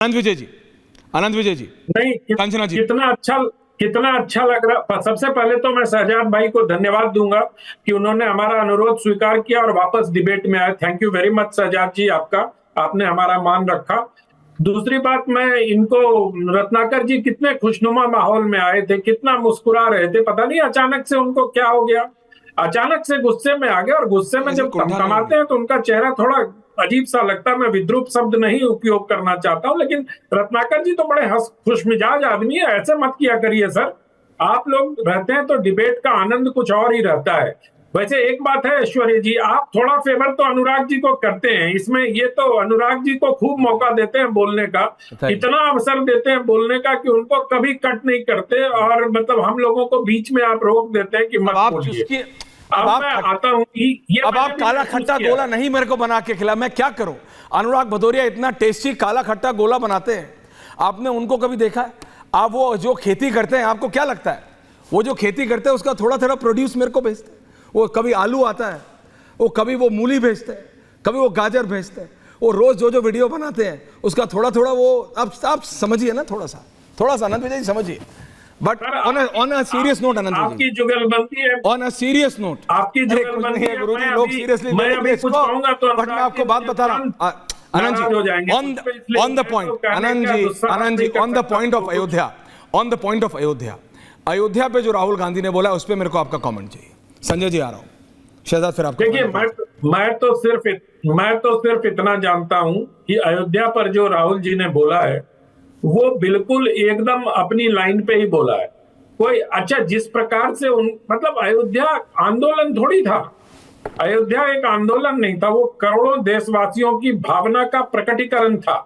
आनंद विजय जी, आनंद विजय जी, नहीं कंचना जी, कितना अच्छा लग रहा। सबसे पहले तो मैं शहजाद भाई को धन्यवाद दूंगा कि उन्होंने हमारा अनुरोध स्वीकार किया और वापस डिबेट में आए। Thank you very much Shahzad ji, आपका, आपने हमारा मान रखा। दूसरी बात, मैं इनको, रत्नाकर जी कितने खुशनुमा माहौल में आए थे, कितना मुस्कुरा रहे थे, पता नहीं अचानक से उनको क्या हो गया, अचानक से गुस्से में आ गए। और गुस्से में ऐसे जब कुंठा नहीं कमाते हैं तो उनका चेहरा थोड़ा अजीब सा लगता है। मैं विद्रूप शब्द नहीं उपयोग करना चाहता हूं, लेकिन रत्नाकर जी तो बड़े खुश मिजाज आदमी है, ऐसे मत किया करिए सर। आप लोग रहते हैं तो डिबेट का आनंद कुछ और ही रहता है। वैसे एक बात है ऐश्वर्य जी, आप थोड़ा फेवर तो अनुराग जी को करते हैं इसमें, ये तो अनुराग जी को खूब मौका देते हैं बोलने का, इतना अवसर देते हैं बोलने का कि उनको कभी कट नहीं करते, और मतलब हम लोगों को बीच में आप रोक देते हैं कि मत बोलिए। अब मैं आता हूं, ये अब आप काला खट्टा गोला नहीं मेरे को बना के खिला, मैं क्या करूं? अनुराग भदौरिया इतना टेस्टी काला खट्टा गोला बनाते हैं, आपने उनको कभी देखा है? आप वो जो खेती करते हैं, आपको क्या लगता है वो जो खेती करते हैं उसका थोड़ा थोड़ा प्रोड्यूस मेरे को भेजते हैं? वो कभी आलू आता है, वो कभी वो मूली भेजते हैं, कभी वो गाजर भेजते हैं, वो रोज जो जो वीडियो बनाते हैं उसका थोड़ा थोड़ा वो आप समझिए ना, थोड़ा सा आनंद विजय समझिए। But on a serious note, Anand आपकी जुगलबंदी है, ऑन अ सीरियस नोट, आपकी जुगलबंदी है गुरुजी, लोग सीरियसली मैं अभी कुछ कहूंगा तो बट मैं आपको बात बता रहा हूं Anand ji, on the point, Anand ji on the point of Ayodhya, on the point of Ayodhya पे जो राहुल गांधी ने बोला उस पे मेरे को आपका कमेंट चाहिए। संजय जी आ रहा हूं, शहजाद फिर आपको। देखिए, मैं तो सिर्फ इतना जानता हूं कि अयोध्या पर जो राहुल जी ने बोला है वो बिल्कुल एकदम अपनी लाइन पे ही बोला है। कोई अच्छा, जिस प्रकार से मतलब अयोध्या आंदोलन थोड़ी था, अयोध्या एक आंदोलन नहीं था, वो करोड़ों देशवासियों की भावना का प्रकटीकरण था।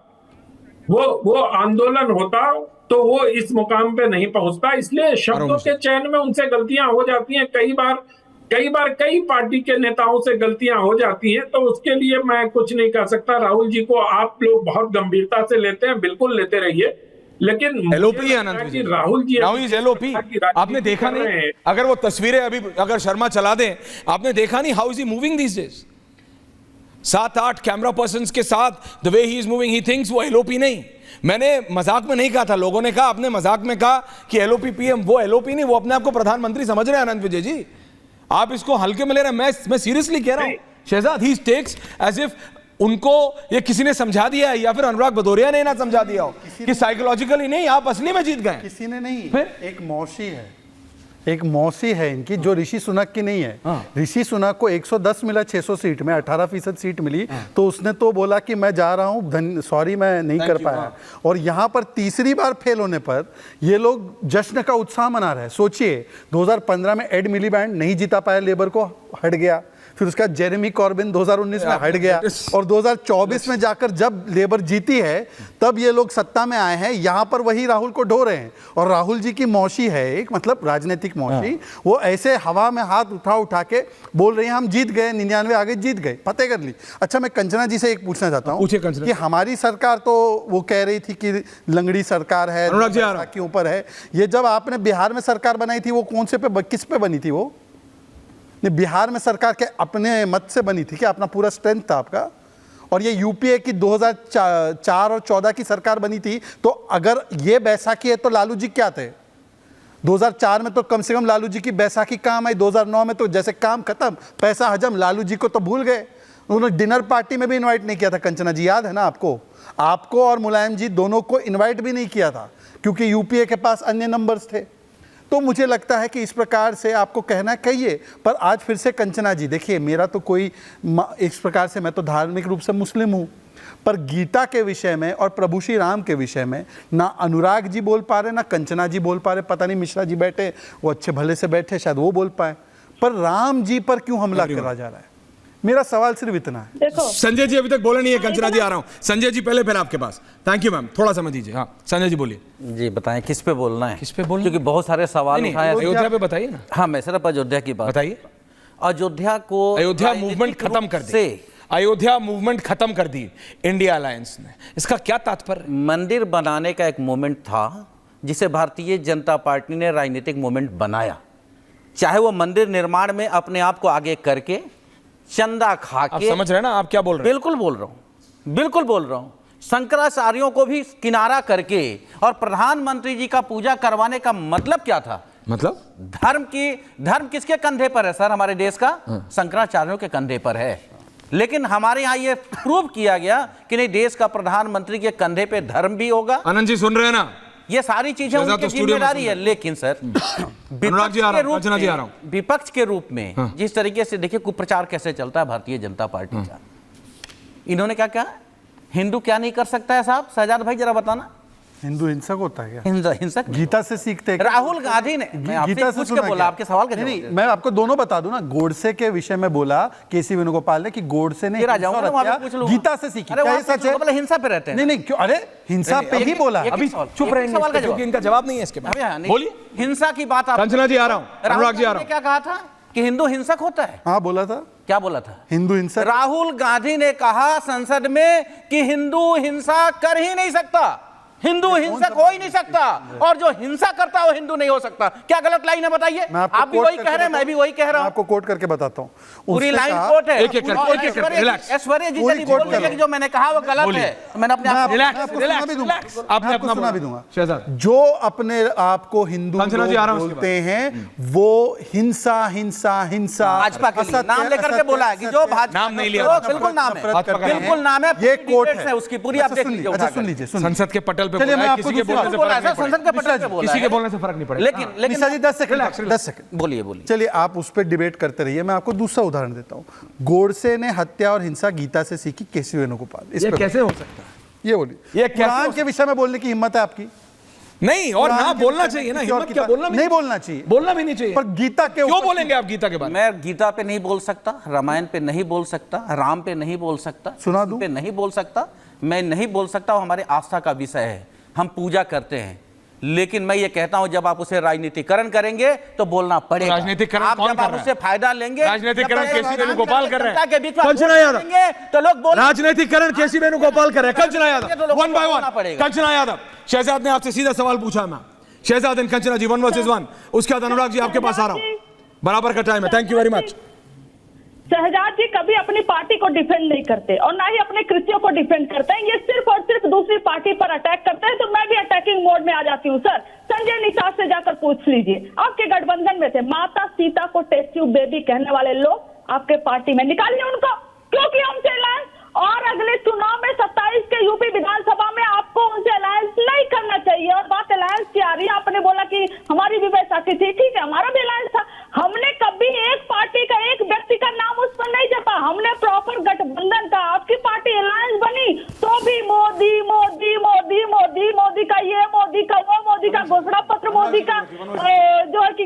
वो आंदोलन होता तो वो इस मुकाम पे नहीं पहुंचता। इसलिए शब्दों के चयन में उनसे गलतियां हो जाती हैं, कई पार्टी के नेताओं से गलतियां हो जाती हैं, तो उसके लिए मैं कुछ नहीं कर सकता। राहुल जी को आप लोग बहुत गंभीरता से लेते हैं, बिल्कुल लेते रहिए, लेकिन एलओपी है आनंद कि राहुल जी एलओपी आपने देखा नहीं? अगर वो तस्वीरें अभी अगर शर्मा चला दें, आपने देखा नहीं how is he moving this days? 7-8 camera persons के साथ the way he is moving, he thinks वो एलओपी नहीं। मैंने मजाक में नहीं कहा था, लोगों ने कहा, आपने मजाक में कहा कि एलओपी पीएम, वो एलओपी नहीं, वो अपने आप को प्रधानमंत्री समझ रहे हैं आनंद विजय जी। आप इसको हल्के में ले रहे हैं, मैं सीरियसली कह रहा हूं शहजाद, ही टेक्स एज इफ उनको ये किसी ने समझा दिया है, या फिर अनुराग भदौरिया ने ना समझा दिया हो कि साइकोलॉजिकली नहीं, आप असली में जीत गए। किसी ने नहीं, एक मौसी है इनकी जो ऋषि सुनक की नहीं है। ऋषि सुनक को 110 मिला 600 सीट में, 18% सीट मिली, तो उसने तो बोला कि मैं जा रहा हूं, सॉरी मैं नहीं कर पाया। और यहां पर तीसरी बार फेल होने पर ये लोग जश्न का उत्साह मना रहे हैं। सोचिए 2015 में एड मिलीबैंड नहीं जीता पाया, लेबर को हट गया, फिर उसका जेरेमी कॉर्बिन 2019 में हट गया, और 2024 में जाकर जब लेबर जीती है तब ये लोग सत्ता में आए हैं। यहां पर वही राहुल को ढो रहे हैं। और राहुल जी की मौसी है एक, मतलब राजनीतिक मौसी, वो ऐसे हवा में हाथ उठा के बोल रही है हम जीत गए, 99 आगे जीत गए, फतेह कर ली। अच्छा, मैं कंचना जी से एक पूछना चाहता हूँ कि हमारी सरकार तो वो कह रही थी कि लंगड़ी सरकार है के ऊपर है, ये जब आपने बिहार में सरकार बनाई थी वो कौन से पे, किस पे बनी थी? वो बिहार में सरकार के अपने मत से बनी थी क्या? अपना पूरा स्ट्रेंथ था आपका? और ये यूपीए की 2004 और 14 की सरकार बनी थी, तो अगर ये बैसाखी है तो लालू जी क्या थे? 2004 में तो कम से कम लालू जी की बैसाखी काम आई, 2009 में तो जैसे काम खत्म, पैसा हजम, लालू जी को तो भूल गए। उन्होंने डिनर पार्टी में भी इनवाइट नहीं किया था, कंचना जी याद है ना आपको और मुलायम जी दोनों को इन्वाइट भी नहीं किया था, क्योंकि यूपीए के पास अन्य नंबर्स थे। तो मुझे लगता है कि इस प्रकार से आपको कहना कहिए, पर आज फिर से कंचना जी, देखिए मेरा तो कोई इस प्रकार से, मैं तो धार्मिक रूप से मुस्लिम हूँ, पर गीता के विषय में और प्रभु श्री राम के विषय में ना अनुराग जी बोल पा रहे, ना कंचना जी बोल पा रहे। पता नहीं मिश्रा जी बैठे, वो अच्छे भले से बैठे, शायद वो बोल पाए, पर राम जी पर क्यों हमला करा जा रहा है? मेरा सवाल सिर्फ इतना है। देखो, संजय जी अभी तक बोले नहीं है, कंचना जी आ रहा हूं। संजय जी पहले फिर आपके पास। थैंक यू मैम, थोड़ा समय दीजिए। हाँ संजय जी बोलिए। जी बताएं किस पे बोलना है? किस पे बोलना? क्योंकि बहुत सारे सवाल उठाए। अयोध्या पे बताइए ना। हाँ, मैं सिर्फ अयोध्या की बात बताइए। अयोध्या मूवमेंट खत्म कर दी, अयोध्या मूवमेंट खत्म कर दी इंडिया अलायंस ने, इसका क्या तात्पर्य? मंदिर बनाने का एक मूवमेंट था जिसे भारतीय जनता पार्टी ने राजनीतिक मूवमेंट बनाया, चाहे वो मंदिर निर्माण में अपने आप को आगे करके चंदा खा के। समझ रहे हैं ना आप क्या बोल रहे हैं? बिल्कुल बोल रहा हूं, बिल्कुल बोल रहा हूं। शंकराचार्यों को भी किनारा करके और प्रधानमंत्री जी का पूजा करवाने का मतलब क्या था? मतलब धर्म किसके कंधे पर है सर? हमारे देश का शंकराचार्यों के कंधे पर है। लेकिन हमारे यहाँ ये प्रूव किया गया कि नहीं, देश का प्रधानमंत्री के कंधे पे धर्म भी होगा। आनंद जी सुन रहे हैं ना? ये सारी चीजें शहजाद उनकी तो स्टूडियो में जिम्मेदारी है। सुन लेकिन सर अनुराग जी आ रहा हूं, अर्चना जी आ रहा हूं। विपक्ष के रूप में जिस तरीके से देखिए कुप्रचार कैसे चलता है भारतीय जनता पार्टी का, इन्होंने क्या कहा? हिंदू क्या नहीं कर सकता है साहब? शहजाद भाई जरा बताना। हिंदू हिंसक होता है क्या? हिंसक गीता से सीखते हैं। राहुल गांधी ने, मैं आपसे गीता से पूछ के सुना बोला, क्या? आपके सवाल का नहीं, जवाब नहीं, दे। मैं आपको दोनों बता दूं ना। गोडसे के विषय में बोला केसी वेणुगोपाल ने कि गोडसे ने फिर आ हिंसा जाऊंगा और ना, वहां पे हत्या पूछ लूंगा। गीता से सीखी। अरे क्या वहां ये पे सच है? मतलब हिंसा पे रहते हैं। नहीं नहीं, क्यों? अरे हिंसा पे ही बोला। अभी चुप रहेंगे सवाल का क्योंकि इनका जवाब नहीं है इसके बाद। बोलिए। हिंसा की बात आप कंचना जी आ रहा हूं, अनुराग जी आ रहा हूं। क्या कहा था कि हिंदू हिंसक होता है? हाँ बोला था, क्या बोला था? हिंदू हिंसक। राहुल गांधी ने कहा संसद में कि हिंदू हिंसा कर ही नहीं सकता, हिंदू हिंसक हो ही नहीं सकता, और जो हिंसा करता है वो हिंदू नहीं हो सकता। क्या गलत लाइन है बताइए? मैं आपको आप भी कोट वही करके कह रहे हैं, मैं भी वही कह रहा मैं हूं। आपको कोट करके बताता हूँ। पूरी उसने लाइन कहा- कोट है। एक-एक करके, और एक-एक करके, relax। ऐश्वर्या जी पूरी जल्दी कोट बोल दीजिए करो। कि जो मैंने कहा वो गलत बोलिए। है। मैंने अपने आप रिलैक्स, मैं आपको रिलैक्स, सुना भी दूंगा। रिलैक्स। मैं आपने आपको अपना सुना भी बोला। दूंगा। शहजाद। जो अपने आप को हिंदू कंचना जी आ रहा हूं उसके बोलते हैं वो हिंसा हिंसा हिंसा भाजपा के लिए असत्य, नाम लेकर के असत्य, बोला है कि जो असत्य, भाजपा नाम नहीं लिया वो भाजपा बिल्कुल नाम है, नफरत कर रहे हैं। बिल्कुल नाम है। ये पूरी कोट डिटेल्स है उसकी पूरी अच्छा, आप देख सुन लीजिए लीजिए, उठा अच्छा, सुन कर। लीजिए, सुन लीजिए। संसद के पटल पे चलिए, बोला मैं है, आपको किसी के दूसरा बोलने से बोला है फर्क नहीं सर, पड़ेगा। संसद के पटल पे बोला किसी है। के बोलने से फर्क नहीं पड़ेगा। लेकिन निशा जी 10 सेकंड, Relax, 10 सेकंड। बोलिए बोलिए। चलिए आप उस पर डिबेट करते रहिए। मैं आपको दूसरा उदाहरण देता हूँ। गोडसे ने हत्या और हिंसा गीता से सीखी, केसी वेणुगोपाल। इस ये पे कैसे हो सकता है? ये बोलिए। ये कैसे कुरान हो के विषय में बोलने की हिम्मत है आपकी? नहीं, और ना कुरान के बोलना विषय में चाहिए ना, किसी और हिम्मत की क्या, बात- बोलना भी नहीं बोलना चाहिए। बोलना भी नहीं चाहिए। पर गीता के क्यों ऊपर- बोलेंगे आप गीता के बारे में? मैं गीता पे नहीं बोल सकता, रामायण पे नहीं बोल सकता, राम पे नहीं बोल सकता, सुना कृष्ण दूं? पे नहीं बोल सकता, मैं नहीं बोल सकता। वो हमारे आस्था का विषय है, हम पूजा करते हैं। लेकिन मैं ये कहता हूं जब आप उसे राजनीतिकरण करेंगे तो बोलना पड़ेगा। राजनीतिकरण आप कौन जब कर आप रहा है? उससे फायदा लेंगे, राजनीतिकरण जब केसी वेणुगोपाल कर रहे हैं। जनता के बीच में कंचना यादव। बोलेंगे तो लोग बोल राजनीतिकरण केसी वेणुगोपाल कर रहे हैं। कंचना तो यादव, लोगों को 1 by बोलना 1। पड़ेगा। कंचना यादव, शहजाद ने आपसे सीधा सवाल पूछा। मैं शहजाद एंड कंचना जी 1 versus 1। उसके बाद अनुराग जी आपके पास आ रहा हूं। बराबर का टाइम है। Thank you very much. Shahzad ji कभी अपनी पार्टी को डिफेंड नहीं करते और ना ही अपने कृत्यों को डिफेंड करते हैं। ये सिर्फ और सिर्फ दूसरी पार्टी पर अटैक करते हैं। तो मैं भी अटैकिंग मोड में आ जाती हूँ। सर संजय निषाद से जाकर पूछ लीजिए, आपके गठबंधन में थे, माता सीता को टेस्ट ट्यूब बेबी कहने वाले लोग आपके पार्टी में, निकालिए उनको। क्यों किया उनसे अलायंस? और अगले चुनाव में 27 के यूपी विधानसभा में आपको उनसे अलायंस नहीं करना चाहिए। और बात अलायंस की आ रही है, आपने बोला कि हमारी भी बैसाखी थी, ठीक है, हमारा भी अलायंस था। हमने कभी एक पार्टी का, एक व्यक्ति का नाम उस पर नहीं जपा, हमने प्रॉपर गठबंधन का। आपकी पार्टी अलायंस बनी तो भी मोदी मोदी मोदी मोदी मोदी का ये, मोदी का वो, मोदी का घोषणा पत्र, मोदी का जो है कि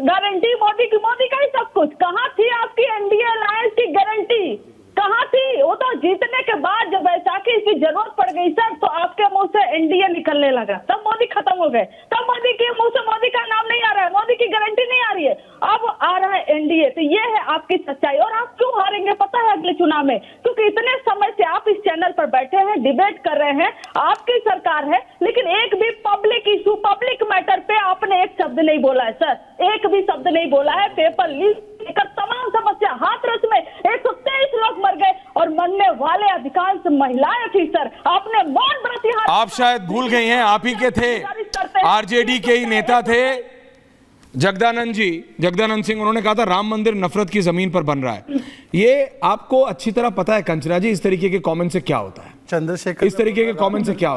गारंटी, मोदी का ही सब कुछ। कहाँ थी आपकी एनडीए अलायंस की गारंटी? कहाँ थी वो? तो जीतने के बाद जब बैसाखी की जरूरत पड़ गई सर, तो आपके मुंह से एनडीए निकलने लगा, तब मोदी खत्म हो गए। तब मोदी के मुंह से मोदी का नाम नहीं आ रहा है, मोदी की गारंटी नहीं आ रही है, अब आ रहा है एनडीए। तो ये है आपकी सच्चाई। और आप क्यों हारेंगे पता है अगले चुनाव में? क्योंकि इतने समय से आप इस चैनल पर बैठे हैं, डिबेट कर रहे हैं, आपकी सरकार है, लेकिन एक भी पब्लिक इशू, पब्लिक मैटर पे आपने एक शब्द नहीं बोला है सर, एक भी शब्द नहीं बोला है। पेपर लीक लेकर तमाम समस्या, हाथरस में 123 लोग मर गए और मरने वाले अधिकांश महिलाएं थी सर। आपने मौन व्रत, आप शायद भूल गई हैं, आप ही के थे, आरजेडी के ही नेता थे जगदानंद जी, जगदानंद सिंह। उन्होंने कहा था राम मंदिर नफरत की जमीन पर बन रहा है। ये आपको अच्छी तरह पता है कंचना जी, इस तरीके के कमेंट से क्या होता है, चंद्रशेखर इस तरीके के कमेंट से क्या होता है।